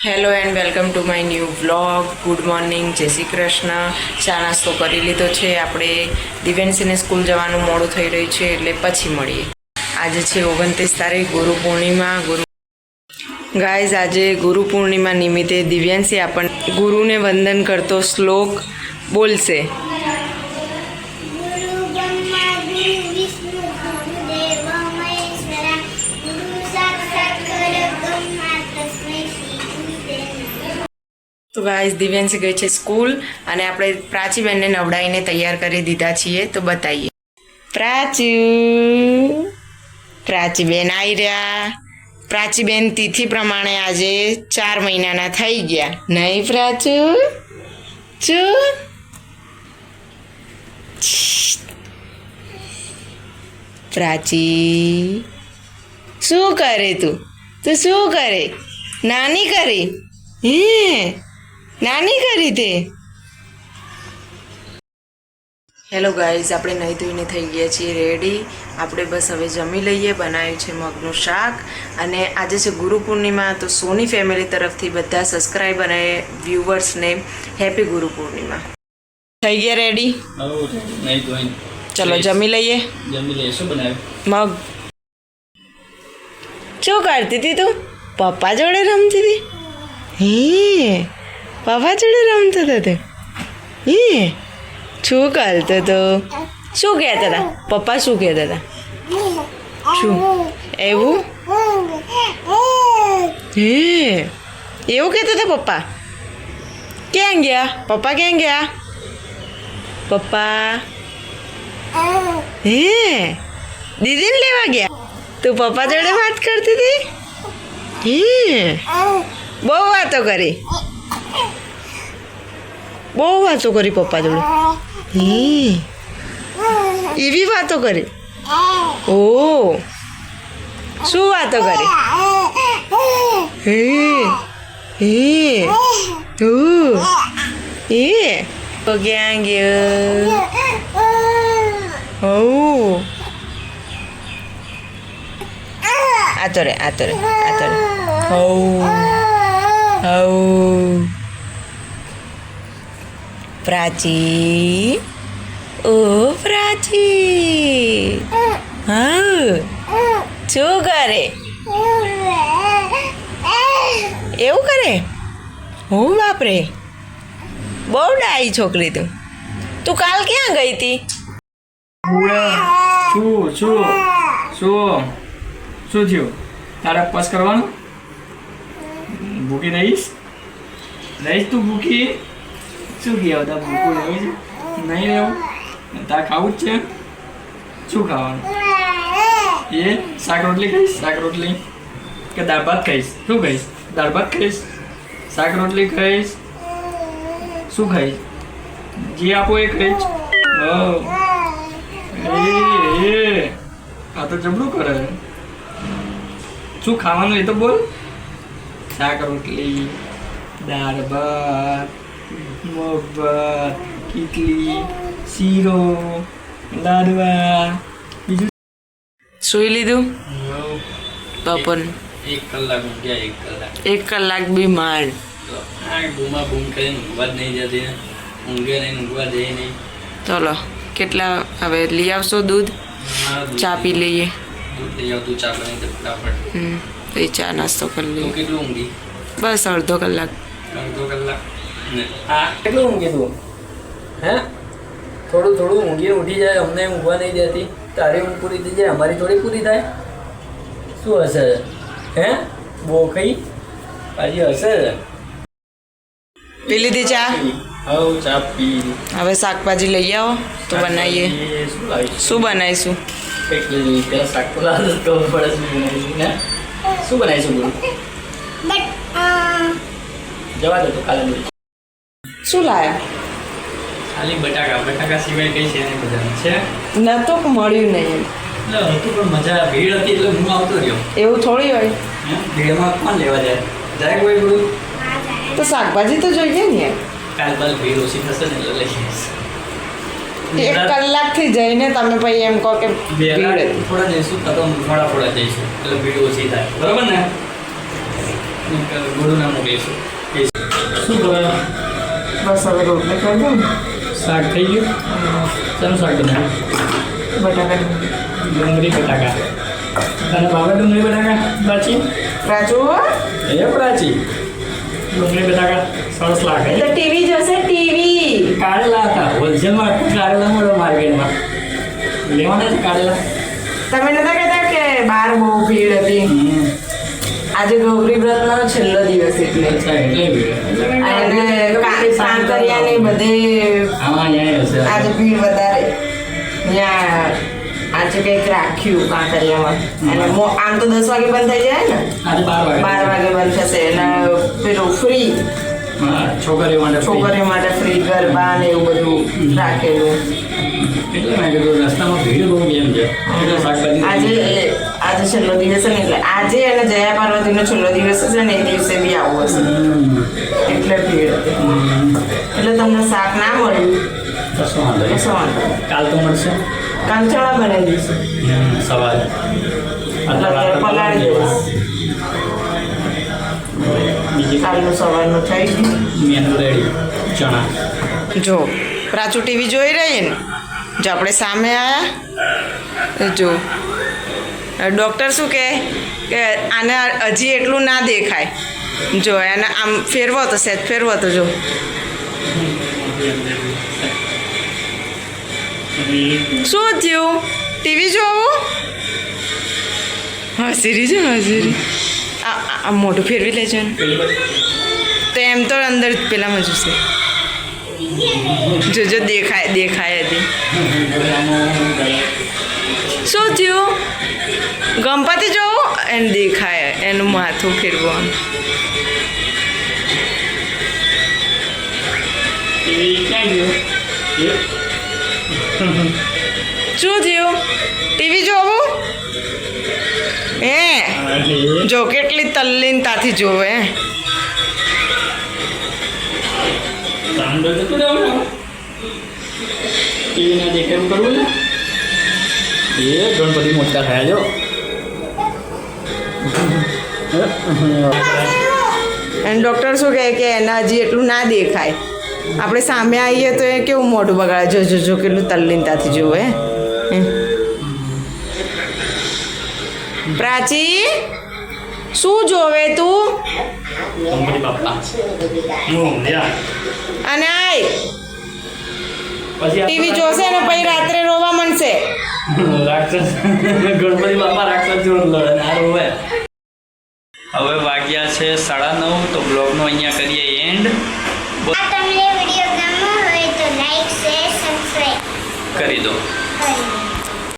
Hello and welcome to my new vlog. Good morning, જય શ્રી કૃષ્ણ. ચા નાસ્તો કરી લીધો છે આપણે. દિવ્યાંશીને સ્કૂલ જવાનું મોડું થઈ રહ્યું છે એટલે પછી મળીએ. આજે છે 29 તારીખ, ગુરુ પૂર્ણિમા. ગાઈઝ, આજે ગુરુ પૂર્ણિમા નિમિત્તે દિવ્યાંશી આપણને ગુરુને વંદન કરતો શ્લોક બોલશે. તો ગાઈઝ, દિવ્યાંશી ગઈ છે સ્કૂલ અને આપણે પ્રાચીબેનને નવડાવીને તૈયાર કરી દીધા છીએ. તો બતાવીએ. પ્રાચીબેન આવી રહ્યા. પ્રાચીબેન તિથિ પ્રમાણે આજે 4 મહિનાના થઈ ગયા. નહીં પ્રાચી, શું કરે તું શું કરે? નાની કરી? નાની કરી તે? હેલો ગાઈઝ, આપણે નહીં ધોઈને થઈ ગયા છીએ રેડી. આપણે બસ હવે જમી લઈએ. બનાવ્યું છે મગનું શાક અને આજે છે ગુરુ પૂર્ણિમા. તો સોની ફેમિલી તરફથી બધા સબસ્ક્રાઈબર અને વ્યુઅર્સને હેપી ગુરુ પૂર્ણિમા. થઈ ગયા રેડી? ચલો જમી લઈએ. શું બનાવ્યું? મગ. શું કરતી હતી તું? પપ્પા જોડે રમતી હતી? પપ્પા જોડે રમતો હતો તે? શું કરતો હતો? શું કહેતા હતા પપ્પા? શું કહેતા હતા? શું એવું? એવું કહેતા હતા પપ્પા? ક્યાં ગયા પપ્પા? ક્યાં ગયા પપ્પા? દીદીને લેવા ગયા? તું પપ્પા જોડે વાત કરતી હતી? બહુ વાતો કરી પપ્પા જોડે? એવી વાતો કરી? ઓ, શું વાતો કરી? તો ક્યાં ગયો? આતો રે પ્રાચી, ઓ પ્રાચી, શું કરે? એવું કરે? હો બાપરે, બહુ ડાઈ છોકરી તું. તું કાલ ક્યાં ગઈ હતી? શું થયું? તારે ઉપવાસ કરવાનો? ભૂખી રહીશ તું? ભૂખી શું કહે? બધા ભૂખું રહેવું છે? નહીં રહેવું? તારે ખાવું જ છે? શું ખાવાનું? એ શાક રોટલી ખાઈશ? શાક રોટલી કે દાળ ભાત ખાઈશ? શું ખાઈશ? દાળ ભાત ખાઈશ? શાક રોટલી ખાઈશ? શું ખાઈશ? જે આપો એ ખાઈશ? આ તો જબરું કરે. શું ખાવાનું એ તો બોલ. શાક રોટલી, દાળ ભાત, મગ ભાત, ખીચડી, શીરો, લાડવા. બીજું સુઈ લીધું? તો પણ 1 કલાક ઊંઘ્યા. 1 કલાક બી માંડ. બૂમા બૂમ કરીને ઊંઘવા જ નહીં જતી. ઊંઘે નહીં, ઊંઘવા જઈએ નહીં. ચલો, કેટલા હવે લઈ આવશો દૂધ? ચા પી લઈએ. દૂધ લઈ આવતું, ચા બનાવી દે ફટાફટ. તો એ ચા નાસ્તો કરી લઈએ. કેટલું ઊંઘી? બસ અડધો કલાક. કેટલું ઊંઘી તું? હે? થોડું ઊંઘી ઉઠી જાય. અમને ઊંઘવા નહીં દેતી. તારી ઊંઘ પૂરી થઈ જાય, અમારી થોડી પૂરી થાય. શું હશે? હે? બહુ ખાઈ પાછી હશે? પી લીધી ચા? ચા પી. હવે શાકભાજી લઈ આવો તો બનાવીએ. શું બનાવીશું? પેલા શાક તો લાવ તો પડે. શું બનાવીશું? જવા દે તો કાલે. શું લાયા? ખાલી બટાકા સિવાય કઈ છે નહીં. બધાને છે નતો મળ્યું નહીં. એટલે હતું પણ મજા ભીડ હતી એટલે હું આવતો રહ્યો. એવું થોડી હોય. ભીડમાં કોણ લેવા જાય કોઈ બધું? તો શાકભાજી તો જોઈએ ને. કાલ ભીડ ઓછી થશે ને એટલે લઈ જઈશ. 1 કલાકથી જઈને તમે પછી એમ કહો કે થોડા જઈશું તો મોડા જઈશું એટલે ભીડ ઓછી થાય. બરોબર ને? ગોળું ના મોકલીશું. શું કરે? બસ હવે રોટલી કરી દઉં. શાક થઈ ગયું? શાનું શાક બનાવ્યું? બટાકા ડુંગળી બટાકા. તને ભાવે ડુંગળી બટાકા પ્રાચી? રાજુ એ પ્રાચી ડુંગળી બટાકા સરસ લાગે. તો ટીવી જશે ટીવી. કારેલા હતા હોલસેલમાં, કારેલા મળો માર્કેટમાં. લેવાના છે કારેલા. તમે નતા કહેતા કે બહાર બહુ ભીડ હતી? આજે ગૌરી વ્રતનો છેલ્લો દિવસ એટલે અચ્છા, એટલે ભીડ. અને કાંકરિયા ને બધે આમાં અહીંયા હશે. આજે ભીડ વધારે. ત્યાં આજે કંઈક રાખ્યું કાંકરિયામાં. અને આમ તો 10 વાગે બંધ થઈ જાય ને, આજે 12 વાગે. 12 વાગે બંધ થશે. અને પેલું ફ્રી હા, છોકરીઓ માટે free. છોકરીઓ માટે ફ્રી ગરબા ને એવું બધું રાખેલું. એટલે મેં કીધું રસ્તામાં ભીડ બહુ કેમ છે એટલે શાકભાજી આજે છેલ્લો દિવસ છે ને, એટલે આજે અને જયા પાર્વતીનો છેલ્લો દિવસ છે ને, એ દિવસે બી આવું હશે એટલે ભીડ હતી. એટલે તમને શાક ના મળ્યું કશો વાંધો નહીં. કશો વાંધો નહીં. કાલ તો મળશે કાંચળા બનાવી દઈશું. સવારે અત્યારે પલાળી દઈશ. બીજી કાલનું સવારનું થઈ ગયું. મેનુ રેડી ચણા. જો પ્રાચુ ટીવી જોઈ રહી ને, જો આપણે સામે આવ્યા જો ડૉક્ટર શું કહે કે આને હજી એટલું ના દેખાય. જો એને આમ ફેરવો તો સહેજ ફેરવો તો જો શું થયું? ટીવી જોવું? હસીરી છે હસીરી. આ મોઢું ફેરવી લેજો ને. તો એમ તો અંદર પેલામાં જોશે. જોજો દેખાય દેખાય હતી. શું થયું? ગણપતિ જોવું એને દેખાય, એનું માથું ફેરવાનું. શું થયું? ટીવી જોવું? જો કેટલી તલ્લીનતાથી જોવે. ગણપતિ મોટા થયા જો. અને ડૉક્ટર શું કહે કે એને હજી એટલું ના દેખાય. આપણે સામે આવીએ તો એ કેવું મોઢું બગાડે. જો જો જો કેટલું તલ્લીનતાથી જોવે. પ્રાચી શું જોવે તું? ગણપતિ બાપ્પા. અને આય પછી ટીવી જોશે ને પછી રાત્રે રોવા માંડશે. રાક્ષસ ગણપતિ બાપા રાક્ષસ જોડ લડે ના રોવે. હવે વાગ્યા છે 9:30. તો બ્લોગનો અહીંયા કરીએ એન્ડ. તમને વિડીયો ગમ્યો હોય તો લાઈક શેર સબસ્ક્રાઇબ કરી દો. કરી દો.